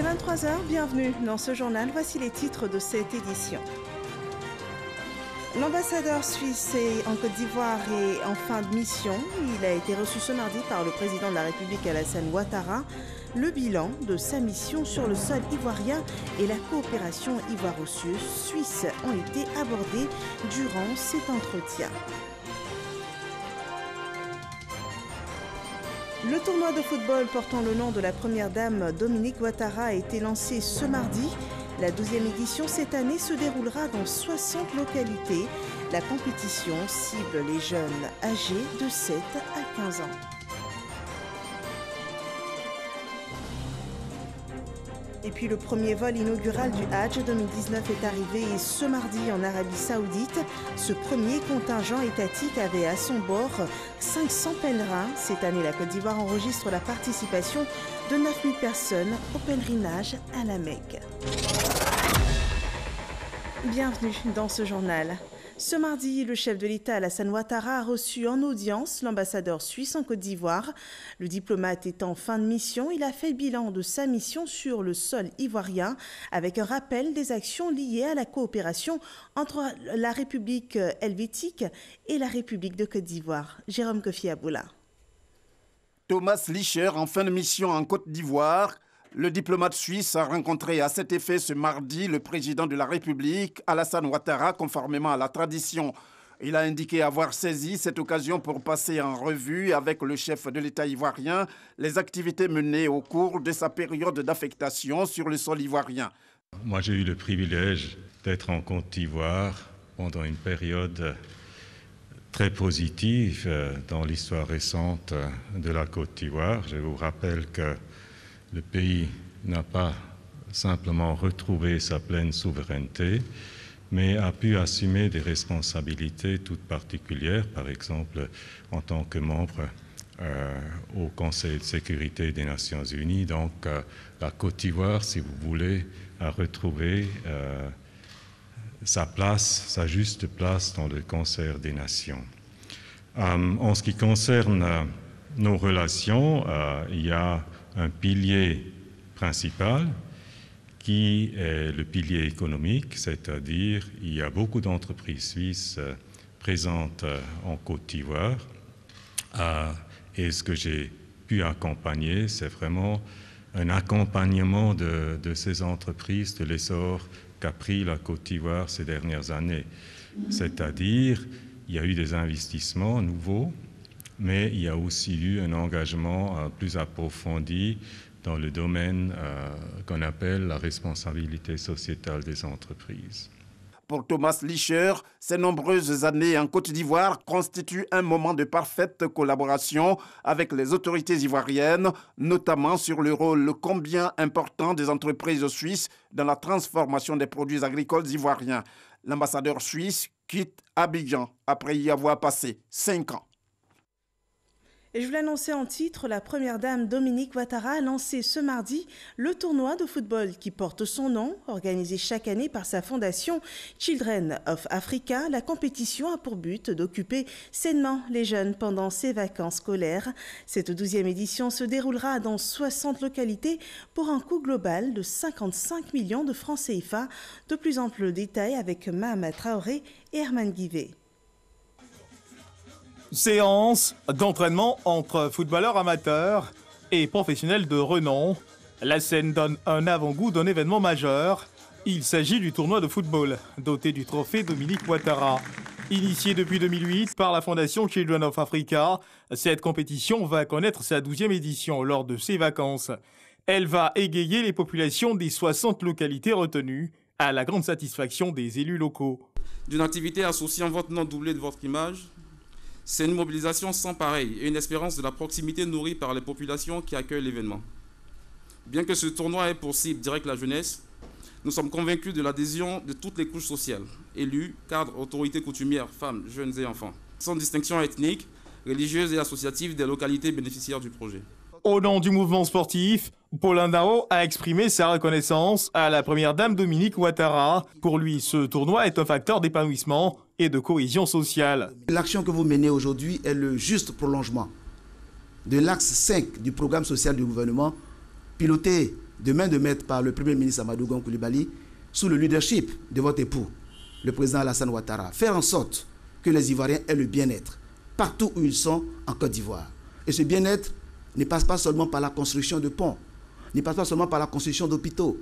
Il est 23 h, bienvenue dans ce journal. Voici les titres de cette édition. L'ambassadeur suisse est en Côte d'Ivoire et en fin de mission. Il a été reçu ce mardi par le président de la République Alassane Ouattara. Le bilan de sa mission sur le sol ivoirien et la coopération ivoiro-suisse ont été abordés durant cet entretien. Le tournoi de football portant le nom de la première dame Dominique Ouattara a été lancé ce mardi. La 12e édition cette année se déroulera dans 60 localités. La compétition cible les jeunes âgés de 7 à 15 ans. Et puis le premier vol inaugural du Hajj 2019 est arrivé ce mardi en Arabie Saoudite. Ce premier contingent étatique avait à son bord 500 pèlerins. Cette année, la Côte d'Ivoire enregistre la participation de 9000 personnes au pèlerinage à la Mecque. Bienvenue dans ce journal. Ce mardi, le chef de l'État Alassane Ouattara a reçu en audience l'ambassadeur suisse en Côte d'Ivoire. Le diplomate est en fin de mission. Il a fait le bilan de sa mission sur le sol ivoirien avec un rappel des actions liées à la coopération entre la République helvétique et la République de Côte d'Ivoire. Jérôme Kofi Aboula. Thomas Licher en fin de mission en Côte d'Ivoire. Le diplomate suisse a rencontré à cet effet ce mardi le président de la République, Alassane Ouattara, conformément à la tradition. Il a indiqué avoir saisi cette occasion pour passer en revue avec le chef de l'État ivoirien les activités menées au cours de sa période d'affectation sur le sol ivoirien. Moi, j'ai eu le privilège d'être en Côte d'Ivoire pendant une période très positive dans l'histoire récente de la Côte d'Ivoire. Je vous rappelle que le pays n'a pas simplement retrouvé sa pleine souveraineté, mais a pu assumer des responsabilités toutes particulières, par exemple en tant que membre au Conseil de sécurité des Nations Unies. Donc la Côte d'Ivoire, si vous voulez, a retrouvé sa place, sa juste place dans le concert des nations. En ce qui concerne nos relations, il y a un pilier principal qui est le pilier économique, c'est-à-dire il y a beaucoup d'entreprises suisses présentes en Côte d'Ivoire et ce que j'ai pu accompagner, c'est vraiment un accompagnement de ces entreprises, de l'essor qu'a pris la Côte d'Ivoire ces dernières années. C'est-à-dire il y a eu des investissements nouveaux, mais il y a aussi eu un engagement plus approfondi dans le domaine qu'on appelle la responsabilité sociétale des entreprises. Pour Thomas Licher, ces nombreuses années en Côte d'Ivoire constituent un moment de parfaite collaboration avec les autorités ivoiriennes, notamment sur le rôle combien important des entreprises suisses dans la transformation des produits agricoles ivoiriens. L'ambassadeur suisse quitte Abidjan après y avoir passé 5 ans. Et je vous l'annonçais en titre, la première dame Dominique Ouattara a lancé ce mardi le tournoi de football qui porte son nom, organisé chaque année par sa fondation Children of Africa. La compétition a pour but d'occuper sainement les jeunes pendant ces vacances scolaires. Cette 12e édition se déroulera dans 60 localités pour un coût global de 55 millions de francs CFA. De plus amples détails avec Mahama Traoré et Herman Guivet. Séance d'entraînement entre footballeurs amateurs et professionnels de renom. La scène donne un avant-goût d'un événement majeur. Il s'agit du tournoi de football, doté du trophée Dominique Ouattara. Initié depuis 2008 par la fondation Children of Africa, cette compétition va connaître sa 12e édition lors de ses vacances. Elle va égayer les populations des 60 localités retenues, à la grande satisfaction des élus locaux. D'une activité associant votre nom doublé de votre image, c'est une mobilisation sans pareil et une espérance de la proximité nourrie par les populations qui accueillent l'événement. Bien que ce tournoi ait pour cible direct la jeunesse, nous sommes convaincus de l'adhésion de toutes les couches sociales, élus, cadres, autorités coutumières, femmes, jeunes et enfants, sans distinction ethnique, religieuse et associative des localités bénéficiaires du projet. Au nom du mouvement sportif, Paulin Dao a exprimé sa reconnaissance à la première dame Dominique Ouattara. Pour lui, ce tournoi est un facteur d'épanouissement et de cohésion sociale. L'action que vous menez aujourd'hui est le juste prolongement de l'axe 5 du programme social du gouvernement, piloté de main de maître par le Premier ministre Amadou Gon Coulibaly, sous le leadership de votre époux, le président Alassane Ouattara, faire en sorte que les Ivoiriens aient le bien-être partout où ils sont en Côte d'Ivoire. Et ce bien-être ne passe pas seulement par la construction de ponts, ne passe pas seulement par la construction d'hôpitaux,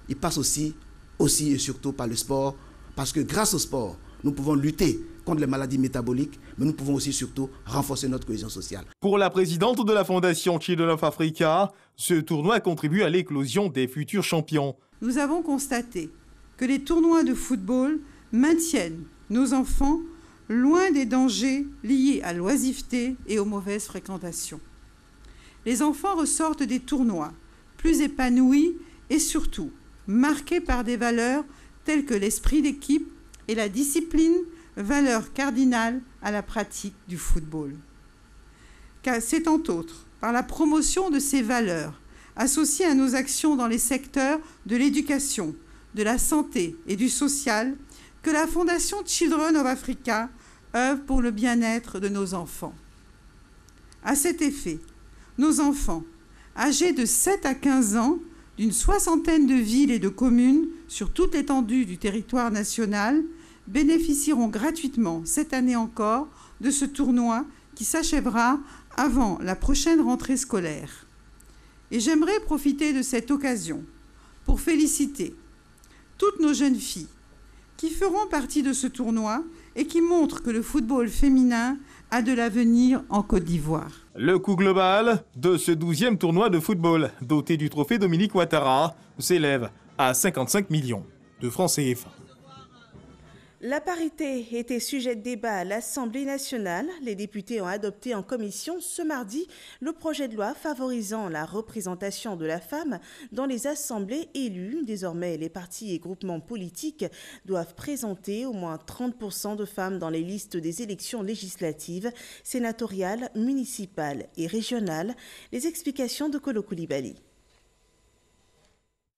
il passe aussi et surtout par le sport, parce que grâce au sport, nous pouvons lutter contre les maladies métaboliques, mais nous pouvons aussi surtout renforcer notre cohésion sociale. Pour la présidente de la Fondation Children of Africa, ce tournoi contribue à l'éclosion des futurs champions. Nous avons constaté que les tournois de football maintiennent nos enfants loin des dangers liés à l'oisiveté et aux mauvaises fréquentations. Les enfants ressortent des tournois plus épanouis et surtout marqués par des valeurs telles que l'esprit d'équipe et la discipline, valeurs cardinales à la pratique du football. Car c'est entre autres par la promotion de ces valeurs, associées à nos actions dans les secteurs de l'éducation, de la santé et du social, que la Fondation Children of Africa œuvre pour le bien-être de nos enfants. À cet effet, nos enfants, âgés de 7 à 15 ans, d'une soixantaine de villes et de communes sur toute l'étendue du territoire national, bénéficieront gratuitement, cette année encore, de ce tournoi qui s'achèvera avant la prochaine rentrée scolaire. Et j'aimerais profiter de cette occasion pour féliciter toutes nos jeunes filles qui feront partie de ce tournoi et qui montrent que le football féminin a de l'avenir en Côte d'Ivoire. Le coût global de ce 12e tournoi de football, doté du trophée Dominique Ouattara, s'élève à 55 millions de francs CFA. La parité était sujet de débat à l'Assemblée nationale. Les députés ont adopté en commission ce mardi le projet de loi favorisant la représentation de la femme dans les assemblées élues. Désormais, les partis et groupements politiques doivent présenter au moins 30% de femmes dans les listes des élections législatives, sénatoriales, municipales et régionales. Les explications de Kolo Coulibaly.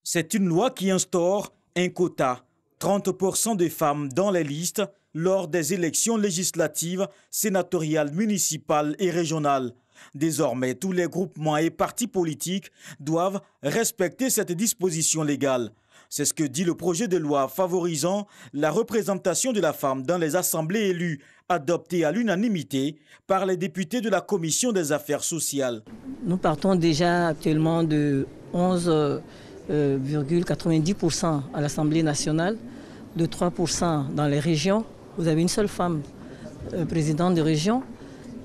C'est une loi qui instaure un quota. 30% de femmes dans les listes lors des élections législatives, sénatoriales, municipales et régionales. Désormais, tous les groupements et partis politiques doivent respecter cette disposition légale. C'est ce que dit le projet de loi favorisant la représentation de la femme dans les assemblées élues, adopté à l'unanimité par les députés de la Commission des affaires sociales. Nous partons déjà actuellement de 11,90% à l'Assemblée nationale, de 3% dans les régions. Vous avez une seule femme présidente de région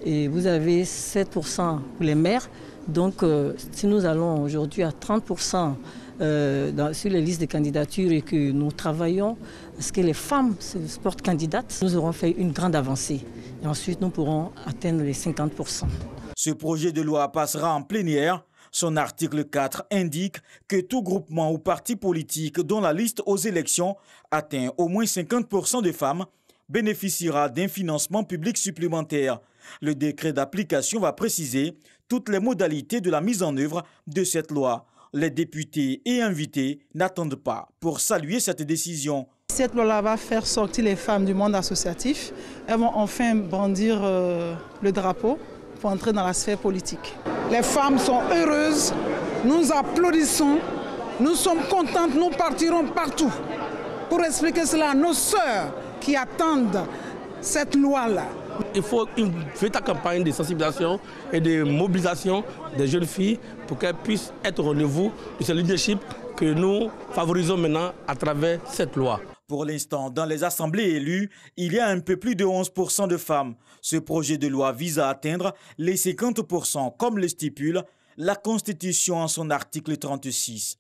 et vous avez 7% pour les maires. Donc si nous allons aujourd'hui à 30% sur les listes de candidatures et que nous travaillons à ce que les femmes se portent candidates, nous aurons fait une grande avancée. Et ensuite, nous pourrons atteindre les 50%. Ce projet de loi passera en plénière. Son article 4 indique que tout groupement ou parti politique dont la liste aux élections atteint au moins 50% de femmes bénéficiera d'un financement public supplémentaire. Le décret d'application va préciser toutes les modalités de la mise en œuvre de cette loi. Les députés et invités n'attendent pas pour saluer cette décision. Cette loi-là va faire sortir les femmes du monde associatif. Elles vont enfin brandir le drapeau pour entrer dans la sphère politique. Les femmes sont heureuses, nous applaudissons, nous sommes contentes, nous partirons partout pour expliquer cela à nos sœurs qui attendent cette loi-là. Il faut une véritable campagne de sensibilisation et de mobilisation des jeunes filles pour qu'elles puissent être au rendez-vous de ce leadership que nous favorisons maintenant à travers cette loi. Pour l'instant, dans les assemblées élues, il y a un peu plus de 11% de femmes. Ce projet de loi vise à atteindre les 50% comme le stipule la Constitution en son article 36.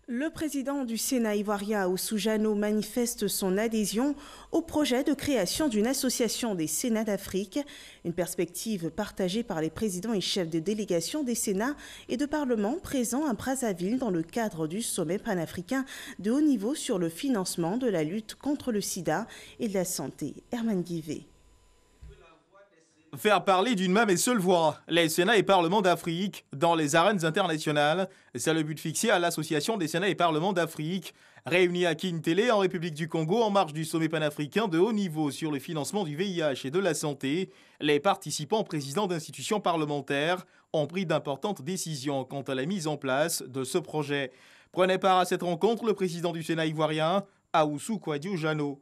Le président du Sénat ivoirien, Oussou Jano, manifeste son adhésion au projet de création d'une association des Sénats d'Afrique, une perspective partagée par les présidents et chefs de délégation des Sénats et de parlements présents à Brazzaville dans le cadre du sommet panafricain de haut niveau sur le financement de la lutte contre le sida et de la santé. Herman Guivet. Faire parler d'une même et seule voix les Sénats et Parlements d'Afrique dans les arènes internationales, c'est le but fixé à l'Association des Sénats et Parlements d'Afrique, réunie à Kintélé en République du Congo en marge du sommet panafricain de haut niveau sur le financement du VIH et de la santé. Les participants présidents d'institutions parlementaires ont pris d'importantes décisions quant à la mise en place de ce projet. Prenait part à cette rencontre le président du Sénat ivoirien, Ahoussou Kouadio-Jano.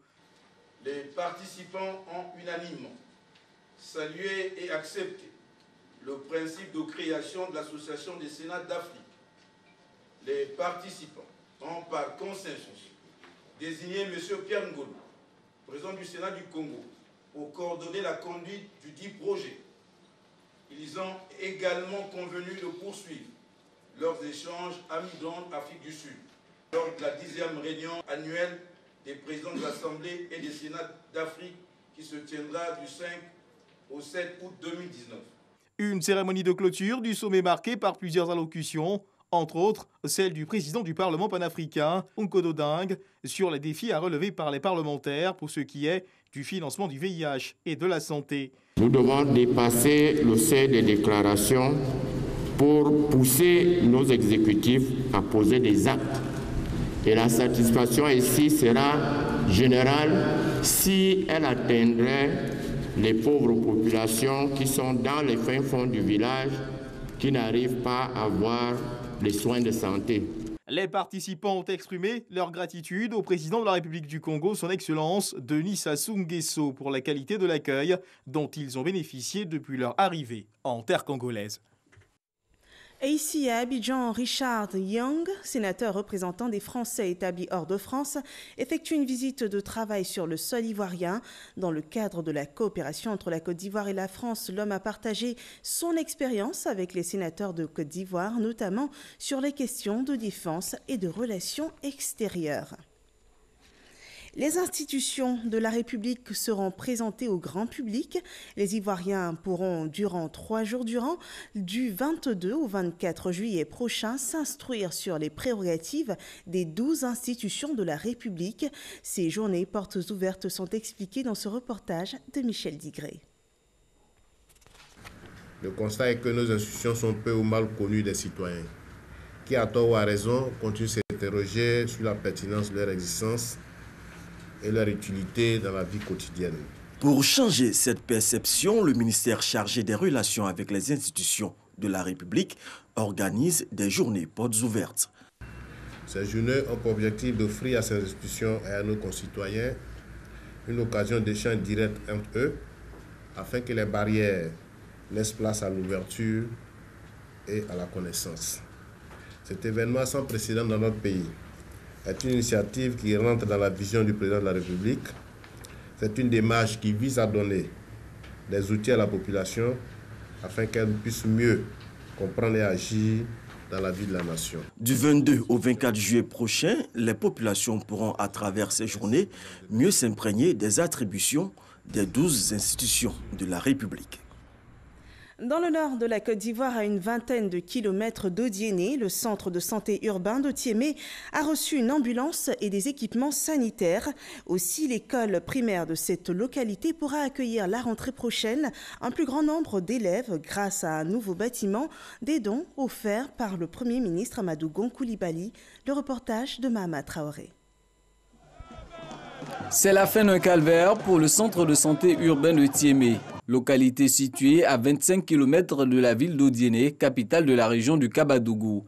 Les participants ont unanimement salué et accepté le principe de création de l'Association des Sénats d'Afrique. Les participants ont par consensus désigné M. Pierre Ngolo, président du Sénat du Congo, pour coordonner la conduite du dit projet. Ils ont également convenu de poursuivre leurs échanges à Midland-Afrique du Sud, lors de la 10e réunion annuelle des présidents de l'Assemblée et des Sénats d'Afrique qui se tiendra du 5 au 7 août 2019. Une cérémonie de clôture du sommet marquée par plusieurs allocutions, entre autres celle du président du Parlement panafricain, Nkodo Ding, sur les défis à relever par les parlementaires pour ce qui est du financement du VIH et de la santé. Nous devons dépasser le seuil des déclarations pour pousser nos exécutifs à poser des actes. Et la satisfaction ici sera générale si elle atteindrait les pauvres populations qui sont dans les fins fonds du village, qui n'arrivent pas à avoir les soins de santé. Les participants ont exprimé leur gratitude au président de la République du Congo, son Excellence Denis Sassou Nguesso, pour la qualité de l'accueil dont ils ont bénéficié depuis leur arrivée en terre congolaise. Et ici à Abidjan, Richard Young, sénateur représentant des Français établis hors de France, effectue une visite de travail sur le sol ivoirien. Dans le cadre de la coopération entre la Côte d'Ivoire et la France, l'homme a partagé son expérience avec les sénateurs de Côte d'Ivoire, notamment sur les questions de défense et de relations extérieures. Les institutions de la République seront présentées au grand public. Les Ivoiriens pourront, durant 3 jours du 22 au 24 juillet prochain, s'instruire sur les prérogatives des 12 institutions de la République. Ces journées portes ouvertes sont expliquées dans ce reportage de Michel Digré. Le constat est que nos institutions sont peu ou mal connues des citoyens, qui, à tort ou à raison, continuent de s'interroger sur la pertinence de leur existence et leur utilité dans la vie quotidienne. Pour changer cette perception, le ministère chargé des relations avec les institutions de la République organise des journées portes ouvertes. Ces journées ont pour objectif d'offrir à ces institutions et à nos concitoyens une occasion d'échange direct entre eux afin que les barrières laissent place à l'ouverture et à la connaissance. Cet événement sans précédent dans notre pays est une initiative qui rentre dans la vision du président de la République. C'est une démarche qui vise à donner des outils à la population afin qu'elle puisse mieux comprendre et agir dans la vie de la nation. Du 22 au 24 juillet prochain, les populations pourront, à travers ces journées, mieux s'imprégner des attributions des 12 institutions de la République. Dans le nord de la Côte d'Ivoire, à une vingtaine de kilomètres d'Odiéné, le centre de santé urbain de Thiémé a reçu une ambulance et des équipements sanitaires. Aussi, l'école primaire de cette localité pourra accueillir la rentrée prochaine un plus grand nombre d'élèves grâce à un nouveau bâtiment, des dons offerts par le Premier ministre Amadou Gon Coulibaly. Le reportage de Mahama Traoré. C'est la fin d'un calvaire pour le centre de santé urbain de Thiémé, localité située à 25 km de la ville d'Odiéné, capitale de la région du Kabadougou.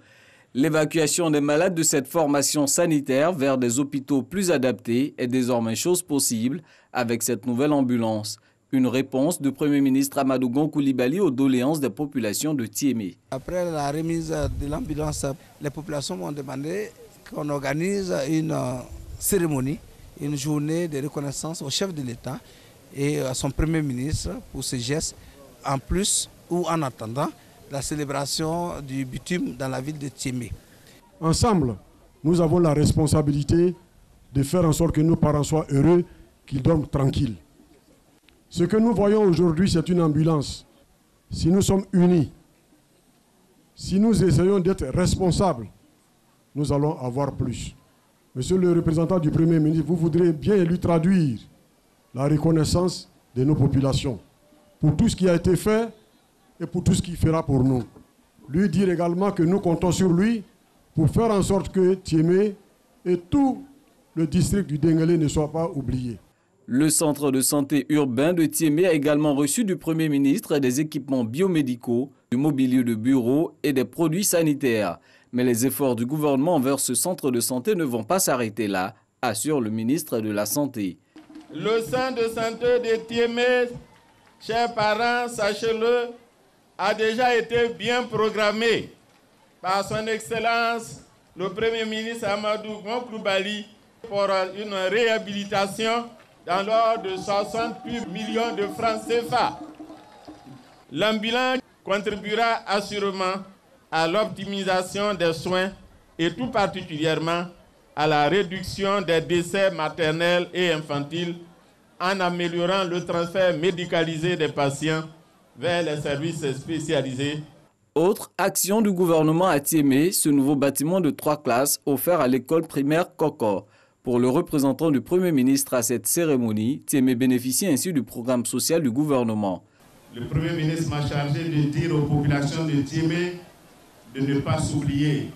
L'évacuation des malades de cette formation sanitaire vers des hôpitaux plus adaptés est désormais chose possible avec cette nouvelle ambulance. Une réponse du Premier ministre Amadou Gon Coulibaly aux doléances des populations de Thiémé. Après la remise de l'ambulance, les populations m'ont demandé qu'on organise une cérémonie, une journée de reconnaissance au chef de l'État et à son Premier ministre pour ce geste, en plus ou en attendant la célébration du bitume dans la ville de Thiémé. Ensemble, nous avons la responsabilité de faire en sorte que nos parents soient heureux, qu'ils dorment tranquilles. Ce que nous voyons aujourd'hui, c'est une ambulance. Si nous sommes unis, si nous essayons d'être responsables, nous allons avoir plus. Monsieur le représentant du Premier ministre, vous voudrez bien lui traduire la reconnaissance de nos populations pour tout ce qui a été fait et pour tout ce qu'il fera pour nous. Lui dire également que nous comptons sur lui pour faire en sorte que Thiémé et tout le district du Denguélé ne soient pas oubliés. Le centre de santé urbain de Thiémé a également reçu du Premier ministre des équipements biomédicaux du mobilier de bureau et des produits sanitaires. Mais les efforts du gouvernement envers ce centre de santé ne vont pas s'arrêter là, assure le ministre de la Santé. Le centre de santé de Tiémé, chers parents, sachez-le, a déjà été bien programmé par son Excellence le Premier ministre Amadou Gon pour une réhabilitation dans l'ordre de 68 millions de francs CFA. L'ambulance contribuera assurément à l'optimisation des soins et tout particulièrement à la réduction des décès maternels et infantiles en améliorant le transfert médicalisé des patients vers les services spécialisés. Autre action du gouvernement à Tiémé, ce nouveau bâtiment de 3 classes offert à l'école primaire Koko. Pour le représentant du Premier ministre à cette cérémonie, Tiémé bénéficie ainsi du programme social du gouvernement. Le Premier ministre m'a chargé de dire aux populations de Tiémé de ne pas s'oublier.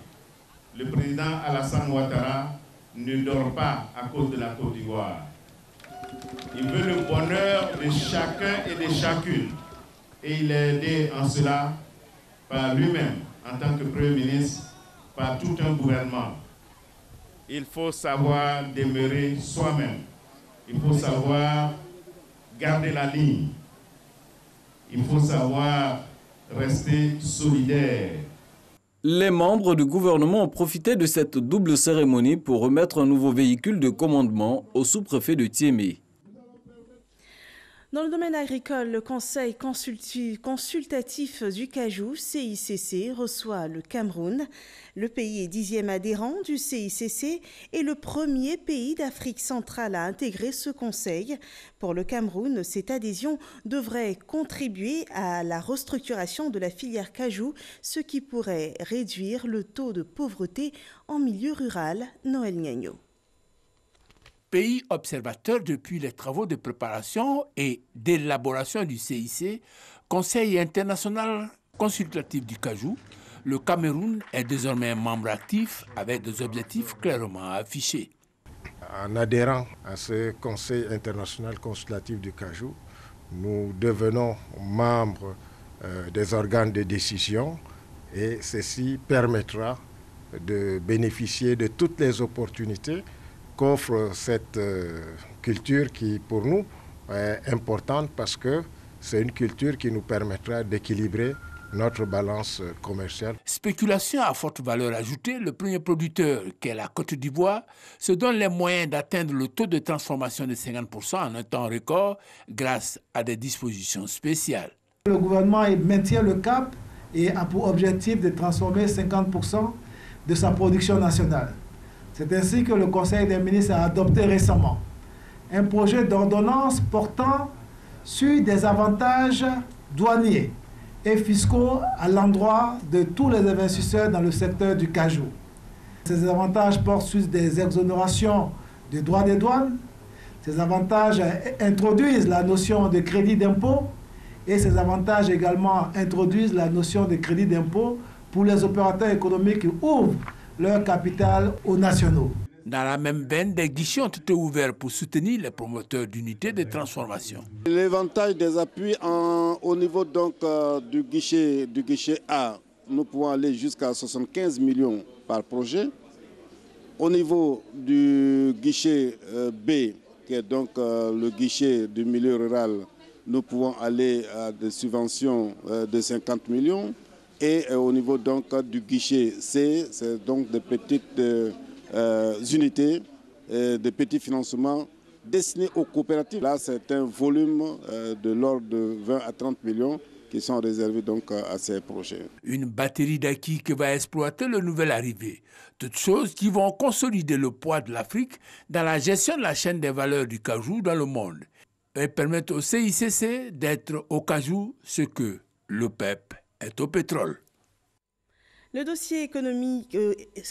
Le président Alassane Ouattara ne dort pas à cause de la Côte d'Ivoire. Il veut le bonheur de chacun et de chacune. Et il est aidé en cela par lui-même, en tant que Premier ministre, par tout un gouvernement. Il faut savoir demeurer soi-même. Il faut savoir garder la ligne. Il faut savoir rester solidaire. Les membres du gouvernement ont profité de cette double cérémonie pour remettre un nouveau véhicule de commandement au sous-préfet de Tiémé. Dans le domaine agricole, le Conseil consultatif du cajou, CICC, reçoit le Cameroun. Le pays est 10e adhérent du CICC et le premier pays d'Afrique centrale à intégrer ce conseil. Pour le Cameroun, cette adhésion devrait contribuer à la restructuration de la filière cajou, ce qui pourrait réduire le taux de pauvreté en milieu rural. Noël Ngagno. Pays observateur depuis les travaux de préparation et d'élaboration du CIC, Conseil international consultatif du cajou, le Cameroun est désormais un membre actif avec des objectifs clairement affichés. En adhérant à ce Conseil international consultatif du cajou, nous devenons membres des organes de décision et ceci permettra de bénéficier de toutes les opportunités qu'offre cette culture qui, pour nous, est importante parce que c'est une culture qui nous permettra d'équilibrer notre balance commerciale. Spéculation à forte valeur ajoutée, le premier producteur, qu'est la Côte d'Ivoire, se donne les moyens d'atteindre le taux de transformation de 50% en un temps record grâce à des dispositions spéciales. Le gouvernement maintient le cap et a pour objectif de transformer 50% de sa production nationale. C'est ainsi que le Conseil des ministres a adopté récemment un projet d'ordonnance portant sur des avantages douaniers et fiscaux à l'endroit de tous les investisseurs dans le secteur du cajou. Ces avantages portent sur des exonérations de droits des douanes. Ces avantages introduisent la notion de crédit d'impôt et ces avantages également introduisent la notion de crédit d'impôt pour les opérateurs économiques qui ouvrent leur capital aux nationaux. Dans la même veine, des guichets ont été ouverts pour soutenir les promoteurs d'unités de transformation. L'avantage des appuis au niveau donc, du guichet A, nous pouvons aller jusqu'à 75 millions par projet. Au niveau du guichet B, qui est donc le guichet du milieu rural, nous pouvons aller à des subventions de 50 millions. Et au niveau donc du guichet C, c'est donc des petites unités, des petits financements destinés aux coopératives. Là, c'est un volume de l'ordre de 20 à 30 millions qui sont réservés donc à ces projets. Une batterie d'acquis que va exploiter le nouvel arrivé. Toutes choses qui vont consolider le poids de l'Afrique dans la gestion de la chaîne des valeurs du cajou dans le monde et permettre au CICC d'être au cajou ce que le PEP est au pétrole. Le dossier économique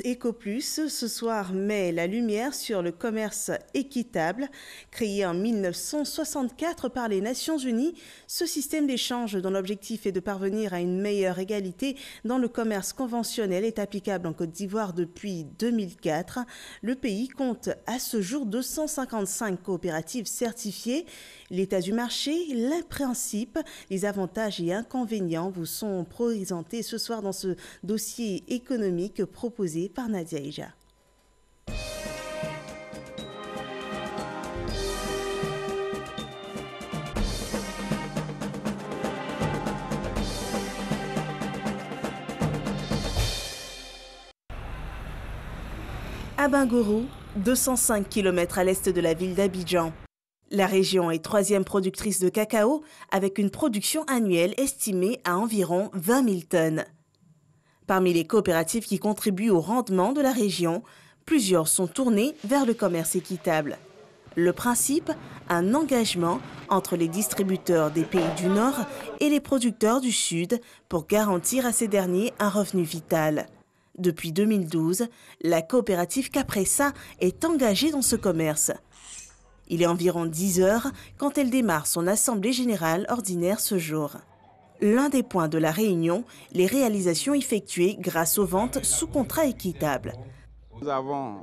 EcoPlus ce soir met la lumière sur le commerce équitable. Créé en 1964 par les Nations Unies, ce système d'échange dont l'objectif est de parvenir à une meilleure égalité dans le commerce conventionnel est applicable en Côte d'Ivoire depuis 2004. Le pays compte à ce jour 255 coopératives certifiées. L'état du marché, les principes, les avantages et inconvénients vous sont présentés ce soir dans ce dossier économique proposé par Nadia Eja. À Bingourou, 205 km à l'est de la ville d'Abidjan. La région est 3e productrice de cacao avec une production annuelle estimée à environ 20 000 tonnes. Parmi les coopératives qui contribuent au rendement de la région, plusieurs sont tournées vers le commerce équitable. Le principe, un engagement entre les distributeurs des pays du Nord et les producteurs du Sud pour garantir à ces derniers un revenu vital. Depuis 2012, la coopérative Capressa est engagée dans ce commerce. Il est environ 10 heures quand elle démarre son assemblée générale ordinaire ce jour. L'un des points de la réunion, les réalisations effectuées grâce aux ventes sous contrat équitable. Nous avons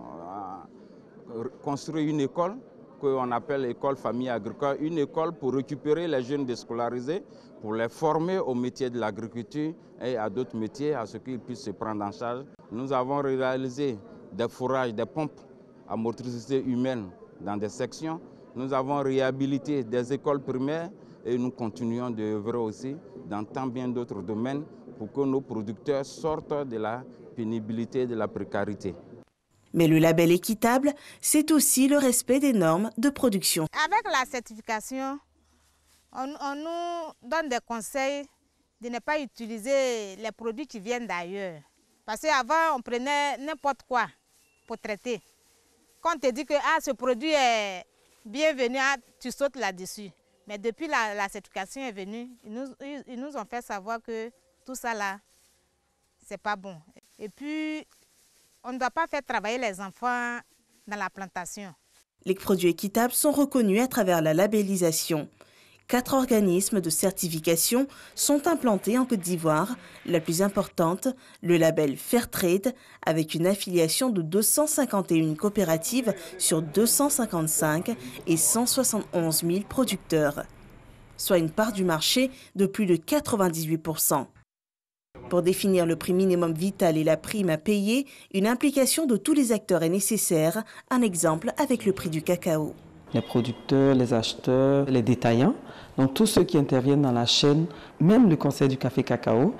construit une école qu'on appelle l'école famille agricole, une école pour récupérer les jeunes déscolarisés, pour les former au métier de l'agriculture et à d'autres métiers, à ce qu'ils puissent se prendre en charge. Nous avons réalisé des fourrages, des pompes à motricité humaine dans des sections. Nous avons réhabilité des écoles primaires et nous continuons d'œuvrer aussi dans tant bien d'autres domaines pour que nos producteurs sortent de la pénibilité, de la précarité. Mais le label équitable, c'est aussi le respect des normes de production. Avec la certification, on nous donne des conseils de ne pas utiliser les produits qui viennent d'ailleurs. Parce qu'avant, on prenait n'importe quoi pour traiter. Quand on te dit que ce produit est bienvenu, tu sautes là-dessus. Mais depuis la certification est venue, ils nous ont fait savoir que tout ça là, c'est pas bon. Et puis, on ne doit pas faire travailler les enfants dans la plantation. Les produits équitables sont reconnus à travers la labellisation. 4 organismes de certification sont implantés en Côte d'Ivoire. La plus importante, le label Fairtrade, avec une affiliation de 251 coopératives sur 255 et 171 000 producteurs, soit une part du marché de plus de 98%. Pour définir le prix minimum vital et la prime à payer, une implication de tous les acteurs est nécessaire. Un exemple avec le prix du cacao. Les producteurs, les acheteurs, les détaillants, donc tous ceux qui interviennent dans la chaîne, même le Conseil du café cacao,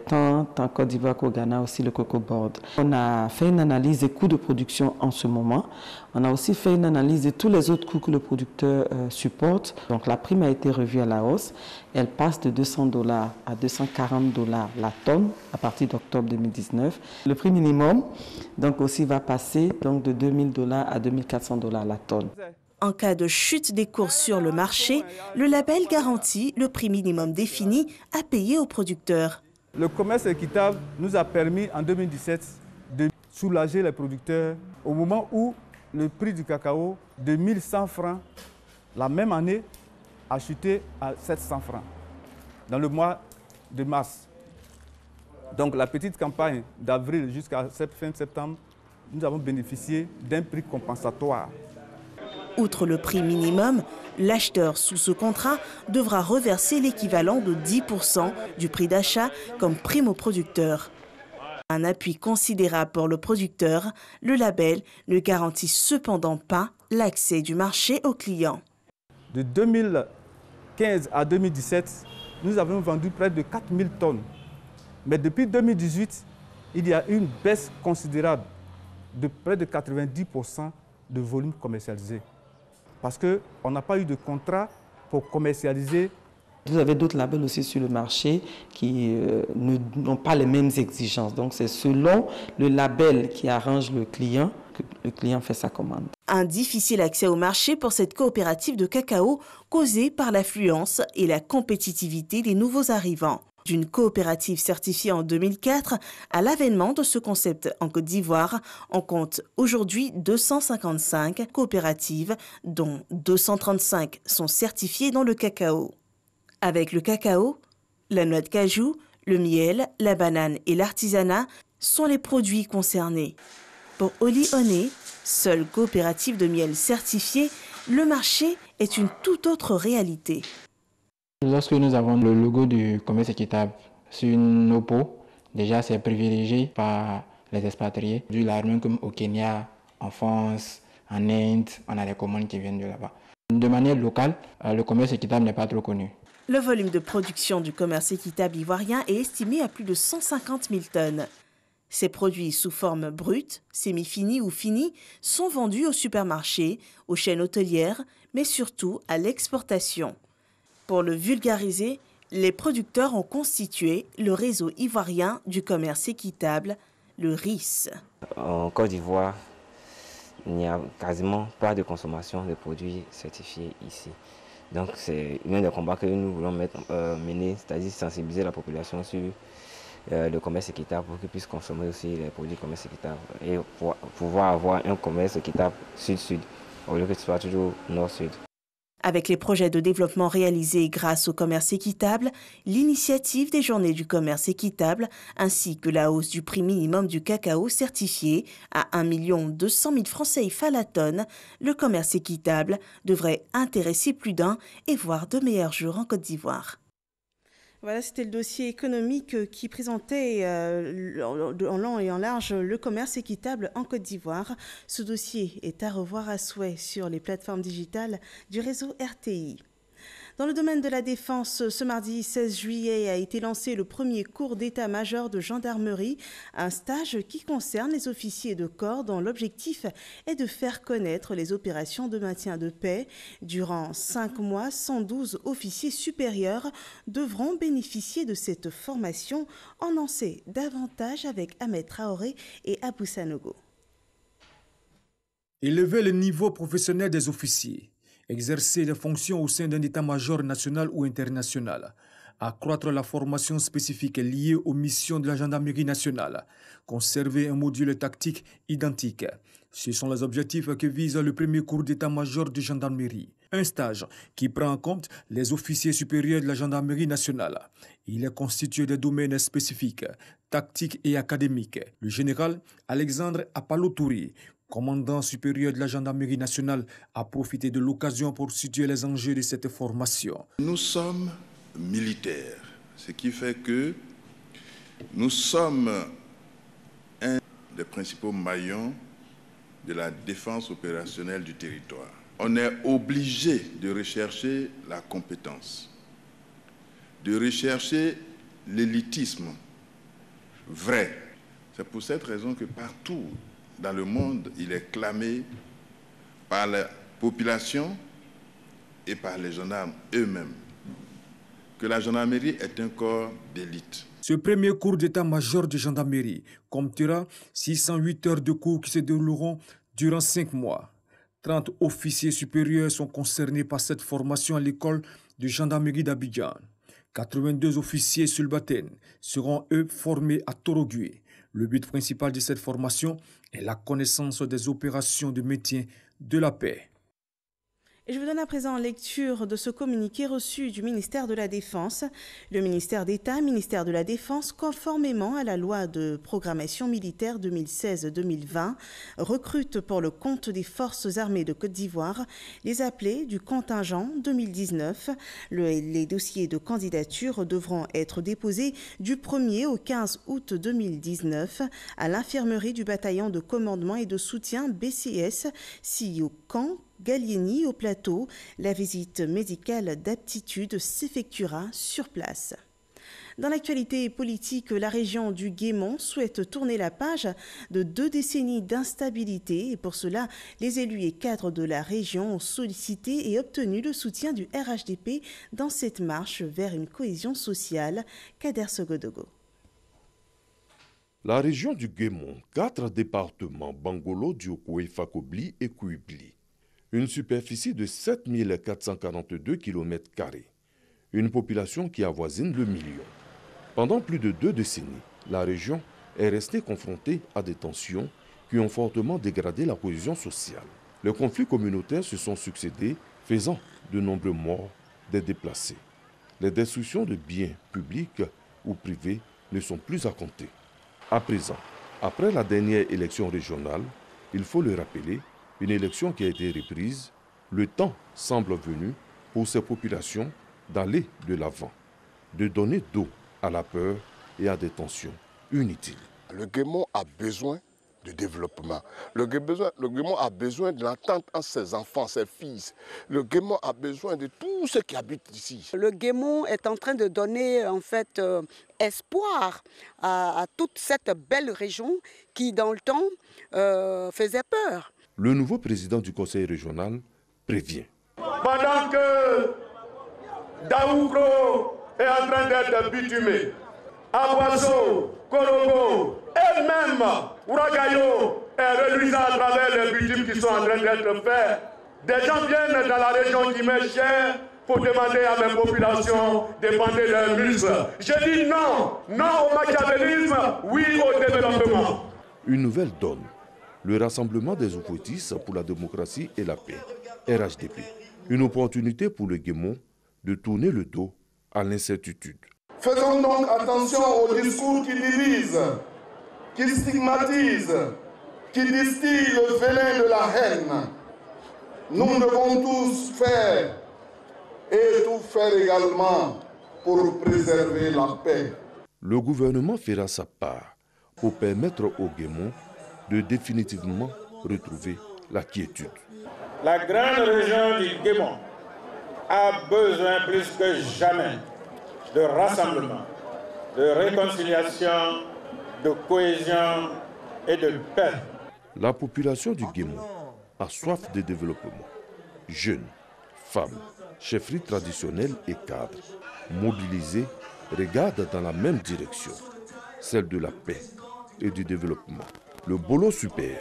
tant en Côte d'Ivoire qu'au Ghana, aussi le Cocoa Board. On a fait une analyse des coûts de production en ce moment. On a aussi fait une analyse de tous les autres coûts que le producteur supporte. Donc la prime a été revue à la hausse. Elle passe de $200 à $240 la tonne à partir d'octobre 2019. Le prix minimum donc aussi va passer donc de $2000 à $2400 la tonne. En cas de chute des cours sur le marché, le label garantit le prix minimum défini à payer aux producteurs. Le commerce équitable nous a permis en 2017 de soulager les producteurs au moment où le prix du cacao de 1100 francs la même année a chuté à 700 francs dans le mois de mars. Donc la petite campagne d'avril jusqu'à fin septembre, nous avons bénéficié d'un prix compensatoire. Outre le prix minimum, l'acheteur sous ce contrat devra reverser l'équivalent de 10% du prix d'achat comme prime au producteur. Un appui considérable pour le producteur, le label ne garantit cependant pas l'accès du marché aux clients. De 2015 à 2017, nous avons vendu près de 4000 tonnes. Mais depuis 2018, il y a une baisse considérable de près de 90% de volume commercialisé. Parce qu'on n'a pas eu de contrat pour commercialiser. Vous avez d'autres labels aussi sur le marché qui n'ont pas les mêmes exigences. Donc c'est selon le label qui arrange le client que le client fait sa commande. Un difficile accès au marché pour cette coopérative de cacao causé par l'affluence et la compétitivité des nouveaux arrivants. D'une coopérative certifiée en 2004 à l'avènement de ce concept en Côte d'Ivoire, on compte aujourd'hui 255 coopératives, dont 235 sont certifiées dans le cacao. Avec le cacao, la noix de cajou, le miel, la banane et l'artisanat sont les produits concernés. Pour Oli Oné, seule coopérative de miel certifiée, le marché est une toute autre réalité. Lorsque nous avons le logo du commerce équitable sur nos pots, déjà c'est privilégié par les expatriés. Même comme au Kenya, en France, en Inde, on a des commandes qui viennent de là-bas. De manière locale, le commerce équitable n'est pas trop connu. Le volume de production du commerce équitable ivoirien est estimé à plus de 150 000 tonnes. Ces produits sous forme brute, semi-finie ou finie sont vendus aux supermarchés, aux chaînes hôtelières, mais surtout à l'exportation. Pour le vulgariser, les producteurs ont constitué le réseau ivoirien du commerce équitable, le RIS. En Côte d'Ivoire, il n'y a quasiment pas de consommation de produits certifiés ici. Donc c'est l'un des combats que nous voulons mener, c'est-à-dire sensibiliser la population sur le commerce équitable pour qu'ils puissent consommer aussi les produits commerce équitable et pouvoir avoir un commerce équitable sud-sud au lieu que ce soit toujours nord-sud. Avec les projets de développement réalisés grâce au commerce équitable, l'initiative des journées du commerce équitable ainsi que la hausse du prix minimum du cacao certifié à 1 200 000 francs CFA la tonne, le commerce équitable devrait intéresser plus d'un et voir de meilleurs jours en Côte d'Ivoire. Voilà, c'était le dossier économique qui présentait en long et en large le commerce équitable en Côte d'Ivoire. Ce dossier est à revoir à souhait sur les plateformes digitales du réseau RTI. Dans le domaine de la défense, ce mardi 16 juillet a été lancé le premier cours d'état-major de gendarmerie, un stage qui concerne les officiers de corps dont l'objectif est de faire connaître les opérations de maintien de paix. Durant 5 mois, 112 officiers supérieurs devront bénéficier de cette formation. On en sait davantage avec Ahmed Traoré et Abou Sanogo. Élever le niveau professionnel des officiers, exercer des fonctions au sein d'un état-major national ou international, accroître la formation spécifique liée aux missions de la gendarmerie nationale, conserver un module tactique identique. Ce sont les objectifs que vise le premier cours d'état-major de gendarmerie. Un stage qui prend en compte les officiers supérieurs de la gendarmerie nationale. Il est constitué de domaines spécifiques, tactiques et académiques. Le général Alexandre Apalotouri, commandant supérieur de la gendarmerie nationale, a profité de l'occasion pour situer les enjeux de cette formation. Nous sommes militaires, ce qui fait que nous sommes un des principaux maillons de la défense opérationnelle du territoire. On est obligé de rechercher la compétence, de rechercher l'élitisme vrai. C'est pour cette raison que partout dans le monde, il est clamé par la population et par les gendarmes eux-mêmes que la gendarmerie est un corps d'élite. Ce premier cours d'état-major de gendarmerie comptera 608 heures de cours qui se dérouleront durant 5 mois. 30 officiers supérieurs sont concernés par cette formation à l'école de gendarmerie d'Abidjan. 82 officiers sulbatanes seront eux formés à Torogui. Le but principal de cette formation est la connaissance des opérations de maintien de la paix. Et je vous donne à présent lecture de ce communiqué reçu du ministère de la Défense. Le ministère d'État, ministère de la Défense, conformément à la loi de programmation militaire 2016-2020, recrute pour le compte des forces armées de Côte d'Ivoire les appelés du contingent 2019. Les dossiers de candidature devront être déposés du 1er au 15 août 2019 à l'infirmerie du bataillon de commandement et de soutien BCS, si au camp Gallieni au plateau. La visite médicale d'aptitude s'effectuera sur place. Dans l'actualité politique, la région du Guémont souhaite tourner la page de 2 décennies d'instabilité et pour cela, les élus et cadres de la région ont sollicité et obtenu le soutien du RHDP dans cette marche vers une cohésion sociale. Kader Sogodogo. La région du Guémont, 4 départements, Bangolo, Diokoé, Fakobli et Kouibli. Une superficie de 7442 km², une population qui avoisine le million. Pendant plus de 2 décennies, la région est restée confrontée à des tensions qui ont fortement dégradé la cohésion sociale. Les conflits communautaires se sont succédés, faisant de nombreux morts, des déplacés. Les destructions de biens publics ou privés ne sont plus à compter. À présent, après la dernière élection régionale, il faut le rappeler, une élection qui a été reprise, le temps semble venu pour ces populations d'aller de l'avant, de donner dos à la peur et à des tensions inutiles. Le Guémon a besoin de développement. Le Guémon a besoin de l'entente entre ses enfants, ses fils. Le Guémon a besoin de tous ceux qui habitent ici. Le Guémon est en train de donner en fait espoir à toute cette belle région qui dans le temps faisait peur. Le nouveau président du conseil régional prévient. Pendant que Daougro est en train d'être bitumé, Aboisseau, Korogo et même Ouragayo est reluisant à travers les bitumes qui sont en train d'être faits. Des gens viennent dans la région qui m'est chère pour demander à mes populations de bander leurs muscles. Je dis non, non au machiavélisme, oui au développement. Une nouvelle donne. Le Rassemblement des Oufouettis pour la démocratie et la paix, RHDP. Une opportunité pour le Guémon de tourner le dos à l'incertitude. Faisons donc attention aux discours qui divisent, qui stigmatisent, qui distillent le venin de la haine. Nous devons tous faire et tout faire également pour préserver la paix. Le gouvernement fera sa part pour permettre au Guémon de définitivement retrouver la quiétude. La grande région du Guémon a besoin plus que jamais de rassemblement, de réconciliation, de cohésion et de paix. La population du Guémon a soif de développement. Jeunes, femmes, chefferies traditionnelles et cadres, mobilisés, regardent dans la même direction, celle de la paix et du développement. Le Bolo Super,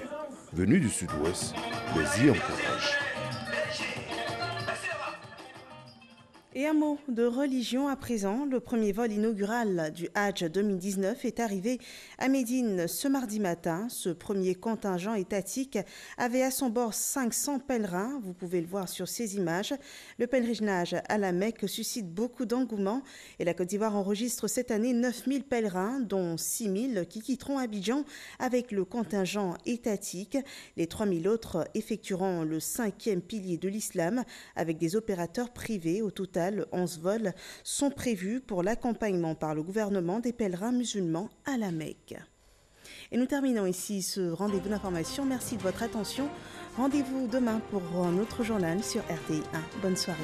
venu du sud-ouest, les y encourage. Et un mot de religion à présent. Le premier vol inaugural du Hajj 2019 est arrivé à Médine ce mardi matin. Ce premier contingent étatique avait à son bord 500 pèlerins. Vous pouvez le voir sur ces images. Le pèlerinage à la Mecque suscite beaucoup d'engouement et la Côte d'Ivoire enregistre cette année 9000 pèlerins, dont 6000 qui quitteront Abidjan avec le contingent étatique. Les 3000 autres effectueront le 5e pilier de l'islam avec des opérateurs privés. Au total, 11 vols sont prévus pour l'accompagnement par le gouvernement des pèlerins musulmans à la Mecque. Et nous terminons ici ce rendez-vous d'information. Merci de votre attention. Rendez-vous demain pour un autre journal sur RTI 1. Bonne soirée.